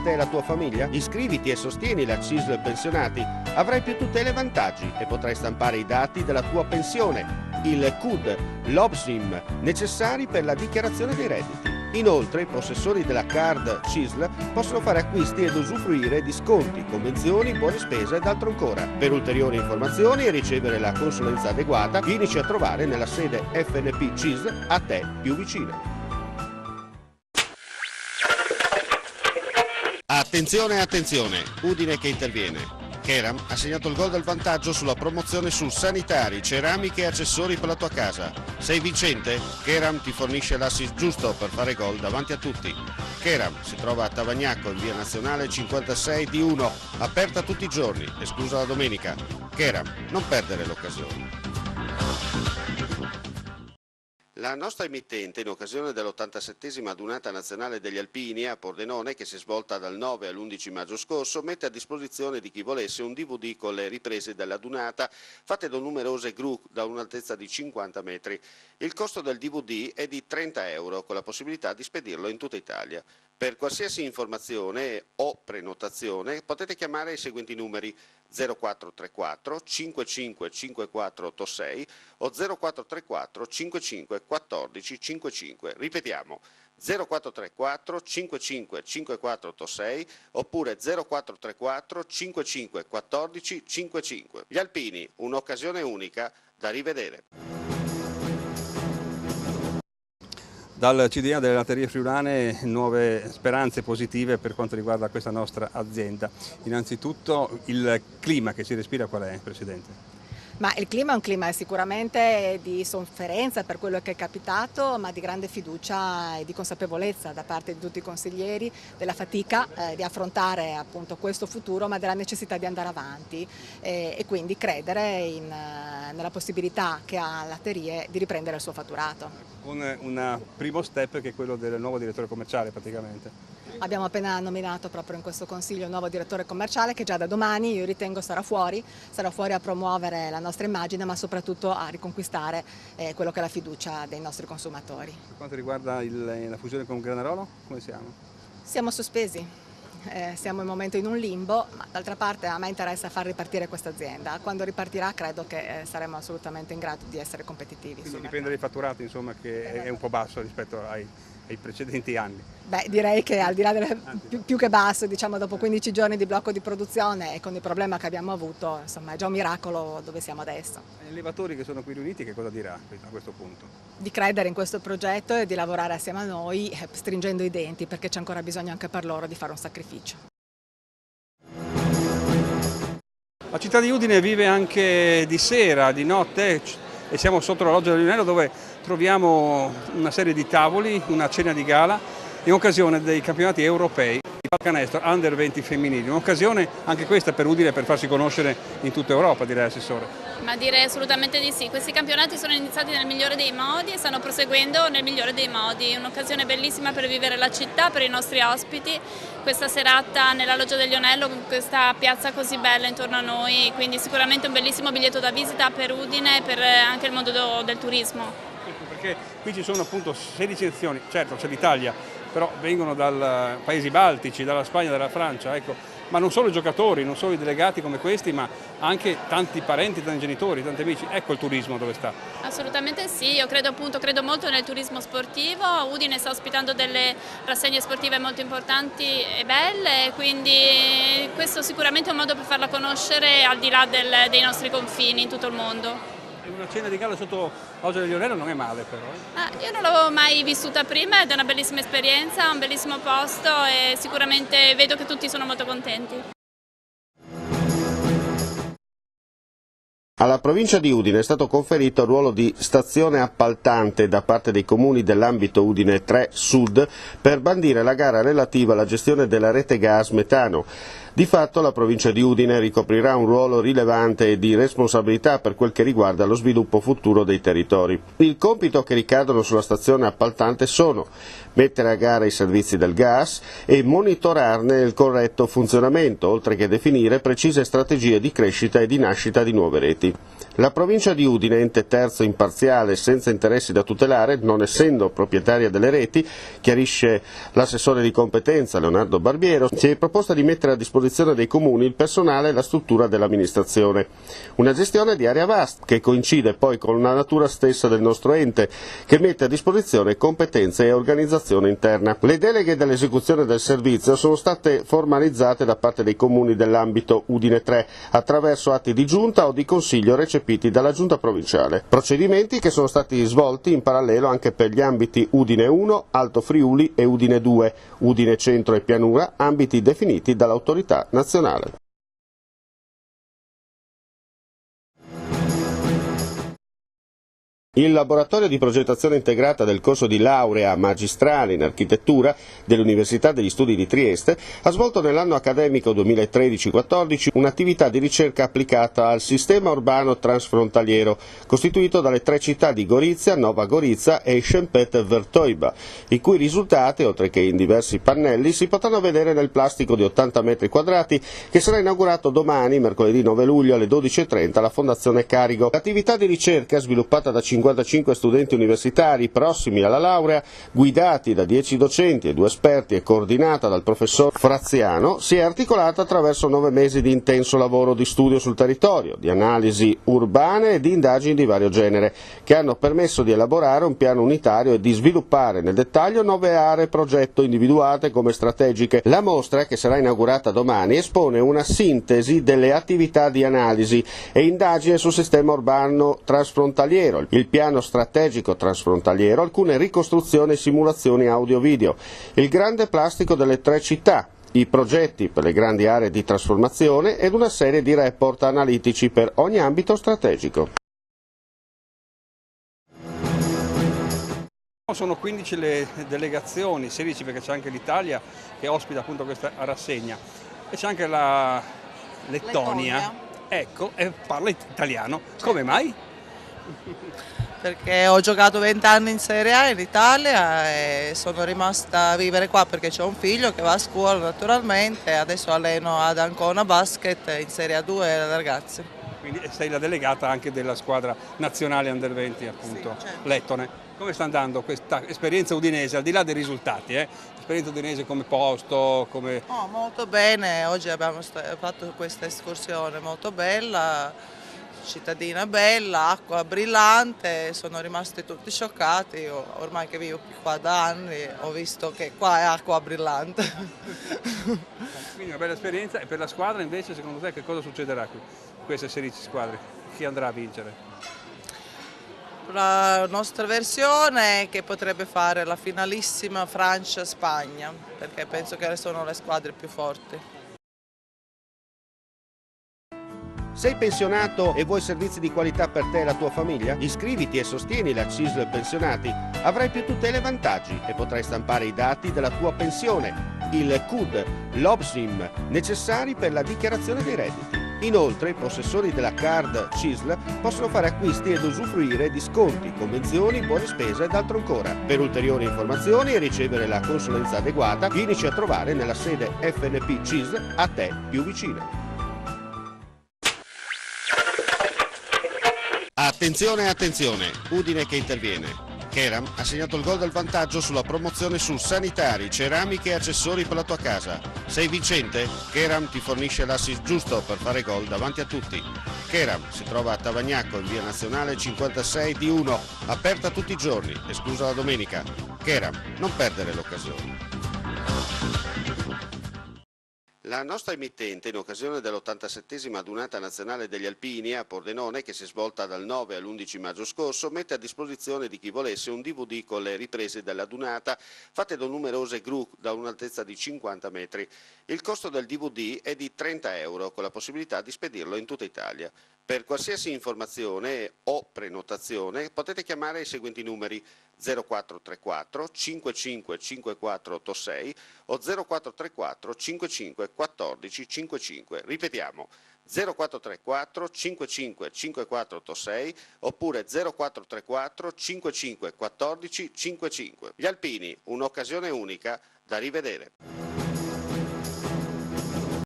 te e la tua famiglia? Iscriviti e sostieni la CISL Pensionati. Avrai più tutele e vantaggi e potrai stampare i dati della tua pensione, il CUD, l'OBSIM, necessari per la dichiarazione dei redditi. Inoltre, i possessori della card CISL possono fare acquisti ed usufruire di sconti, convenzioni, buone spese ed altro ancora. Per ulteriori informazioni e ricevere la consulenza adeguata, vienici a trovare nella sede FNP CISL a te più vicina. Attenzione, attenzione, Udine che interviene. Keram ha segnato il gol del vantaggio sulla promozione su sanitari, ceramiche e accessori per la tua casa. Sei vincente? Keram ti fornisce l'assist giusto per fare gol davanti a tutti. Keram si trova a Tavagnacco in via Nazionale 56 di 1, aperta tutti i giorni, esclusa la domenica. Keram, non perdere l'occasione. La nostra emittente, in occasione dell'87esima adunata nazionale degli alpini a Pordenone, che si è svolta dal 9 all'11 maggio scorso, mette a disposizione di chi volesse un DVD con le riprese dell'adunata fatte da numerose gru da un'altezza di 50 metri. Il costo del DVD è di 30 euro, con la possibilità di spedirlo in tutta Italia. Per qualsiasi informazione o prenotazione potete chiamare i seguenti numeri: 0434 55 5486 o 0434 55 14 55. Ripetiamo: 0434 55 5486 oppure 0434 55 14 55. Gli alpini, un'occasione unica da rivedere. Dal CDA delle Latterie Friulane nuove speranze positive per quanto riguarda questa nostra azienda. Innanzitutto il clima che si respira qual è, Presidente? Ma il clima è un clima sicuramente di sofferenza per quello che è capitato, ma di grande fiducia e di consapevolezza da parte di tutti i consiglieri della fatica di affrontare appunto questo futuro, ma della necessità di andare avanti e quindi credere nella possibilità che ha Latterie di riprendere il suo fatturato. Con un primo step che è quello del nuovo direttore commerciale praticamente. Abbiamo appena nominato proprio in questo consiglio il nuovo direttore commerciale che già da domani io ritengo sarà fuori a promuovere la nostra immagine, ma soprattutto a riconquistare quello che è la fiducia dei nostri consumatori. Per quanto riguarda la fusione con Granarolo, come siamo? Siamo sospesi, siamo in momento in un limbo, ma d'altra parte a me interessa far ripartire questa azienda. Quando ripartirà credo che saremo assolutamente in grado di essere competitivi. Quindi dipende dai fatturati, insomma, che è un po' basso rispetto ai precedenti anni. Beh, direi che al di là più che basso, diciamo dopo 15 giorni di blocco di produzione e con il problema che abbiamo avuto, insomma è già un miracolo dove siamo adesso. Gli allevatori che sono qui riuniti che cosa dirà a questo punto? Di credere in questo progetto e di lavorare assieme a noi stringendo i denti, perché c'è ancora bisogno anche per loro di fare un sacrificio. La città di Udine vive anche di sera, di notte, e siamo sotto la loggia del Lionello dove troviamo una serie di tavoli, una cena di gala in occasione dei campionati europei di pallacanestro Under 20 femminili. Un'occasione anche questa per Udine per farsi conoscere in tutta Europa, direi, Assessore. Ma direi assolutamente di sì. Questi campionati sono iniziati nel migliore dei modi e stanno proseguendo nel migliore dei modi. Un'occasione bellissima per vivere la città, per i nostri ospiti. Questa serata nella loggia del Lionello con questa piazza così bella intorno a noi, quindi sicuramente un bellissimo biglietto da visita per Udine e per anche il mondo del turismo. Perché qui ci sono appunto 16 nazioni, certo c'è l'Italia, però vengono dai paesi baltici, dalla Spagna, dalla Francia, ecco. Ma non solo i giocatori, non solo i delegati come questi, ma anche tanti parenti, tanti genitori, tanti amici. Ecco il turismo dove sta. Assolutamente sì, io credo molto nel turismo sportivo. Udine sta ospitando delle rassegne sportive molto importanti e belle, quindi questo sicuramente è un modo per farla conoscere al di là dei nostri confini in tutto il mondo. Una cena di gala sotto Loggia del Lionello non è male però. Io non l'avevo mai vissuta prima ed è una bellissima esperienza, un bellissimo posto e sicuramente vedo che tutti sono molto contenti. Alla provincia di Udine è stato conferito il ruolo di stazione appaltante da parte dei comuni dell'ambito Udine 3 Sud per bandire la gara relativa alla gestione della rete gas metano. Di fatto la provincia di Udine ricoprirà un ruolo rilevante e di responsabilità per quel che riguarda lo sviluppo futuro dei territori. Il compito che ricadono sulla stazione appaltante sono mettere a gara i servizi del gas e monitorarne il corretto funzionamento, oltre che definire precise strategie di crescita e di nascita di nuove reti. La provincia di Udine, ente terzo imparziale senza interessi da tutelare, non essendo proprietaria delle reti, chiarisce l'assessore di competenza Leonardo Barbiero, si è proposta di mettere a disposizione dei comuni il personale e la struttura dell'amministrazione. Una gestione di area vasta che coincide poi con la natura stessa del nostro ente, che mette a disposizione competenze e organizzazione interna. Le deleghe dell'esecuzione del servizio sono state formalizzate da parte dei comuni dell'ambito Udine 3 attraverso atti di giunta o di consiglio recepiti dalla giunta provinciale. Procedimenti che sono stati svolti in parallelo anche per gli ambiti Udine 1, Alto Friuli e Udine 2, Udine Centro e Pianura, ambiti definiti dall'autorità nazionale. Il laboratorio di progettazione integrata del corso di laurea magistrale in architettura dell'Università degli Studi di Trieste ha svolto nell'anno accademico 2013-14 un'attività di ricerca applicata al sistema urbano transfrontaliero, costituito dalle 3 città di Gorizia, Nova Gorizia e Szempet-Wertőiba, i cui risultati, oltre che in diversi pannelli, si potranno vedere nel plastico di 80 metri quadrati che sarà inaugurato domani, mercoledì 9 luglio alle 12:30 alla Fondazione Carigo. L'attività di ricerca, sviluppata da 55 studenti universitari prossimi alla laurea, guidati da 10 docenti e 2 esperti e coordinata dal professor Fraziano, si è articolata attraverso 9 mesi di intenso lavoro di studio sul territorio, di analisi urbane e di indagini di vario genere, che hanno permesso di elaborare un piano unitario e di sviluppare nel dettaglio 9 aree progetto individuate come strategiche. La mostra, che sarà inaugurata domani, espone una sintesi delle attività di analisi e indagine sul sistema urbano transfrontaliero, il piano strategico transfrontaliero, alcune ricostruzioni e simulazioni audio-video, il grande plastico delle 3 città, i progetti per le grandi aree di trasformazione ed una serie di report analitici per ogni ambito strategico. Sono 15 le delegazioni, 16 perché c'è anche l'Italia che ospita appunto questa rassegna e c'è anche la Lettonia. Ecco, e parla italiano. Come mai? Perché ho giocato 20 anni in Serie A in Italia e sono rimasta a vivere qua perché c'ho un figlio che va a scuola naturalmente, adesso alleno ad Ancona Basket in Serie A2 ragazzi. Quindi sei la delegata anche della squadra nazionale Under 20 appunto, sì, certo. Lettone. Come sta andando questa esperienza udinese, al di là dei risultati, esperienza udinese come posto, come... Oh, molto bene, oggi abbiamo fatto questa escursione molto bella, cittadina bella, acqua brillante, sono rimasti tutti scioccati, io ormai che vivo qua da anni ho visto che qua è acqua brillante. Quindi una bella esperienza. E per la squadra invece secondo te che cosa succederà qui? Queste 16 squadre, chi andrà a vincere? La nostra versione è che potrebbe fare la finalissima Francia-Spagna, perché penso che sono le squadre più forti. Sei pensionato e vuoi servizi di qualità per te e la tua famiglia? Iscriviti e sostieni la CISL Pensionati. Avrai più tutele e vantaggi e potrai stampare i dati della tua pensione, il CUD, l'OBSIM, necessari per la dichiarazione dei redditi. Inoltre, i possessori della card CISL possono fare acquisti ed usufruire di sconti, convenzioni, buone spese ed altro ancora. Per ulteriori informazioni e ricevere la consulenza adeguata, vienici a trovare nella sede FNP CISL a te più vicina. Attenzione, attenzione, Udine che interviene. Keram ha segnato il gol del vantaggio sulla promozione su sanitari, ceramiche e accessori per la tua casa. Sei vincente? Keram ti fornisce l'assist giusto per fare gol davanti a tutti. Keram si trova a Tavagnacco in via nazionale 56 di 1, aperta tutti i giorni, esclusa la domenica. Keram, non perdere l'occasione. La nostra emittente, in occasione dell'87esima adunata nazionale degli Alpini a Pordenone, che si è svolta dal 9 all'11 maggio scorso, mette a disposizione di chi volesse un DVD con le riprese della dunata, fatte da numerose gru da un'altezza di 50 metri. Il costo del DVD è di 30 euro, con la possibilità di spedirlo in tutta Italia. Per qualsiasi informazione o prenotazione potete chiamare i seguenti numeri: 0434 55 5486 o 0434 55 14 55. Ripetiamo 0434 55 5486 oppure 0434 55 14 55. Gli alpini, un'occasione unica da rivedere.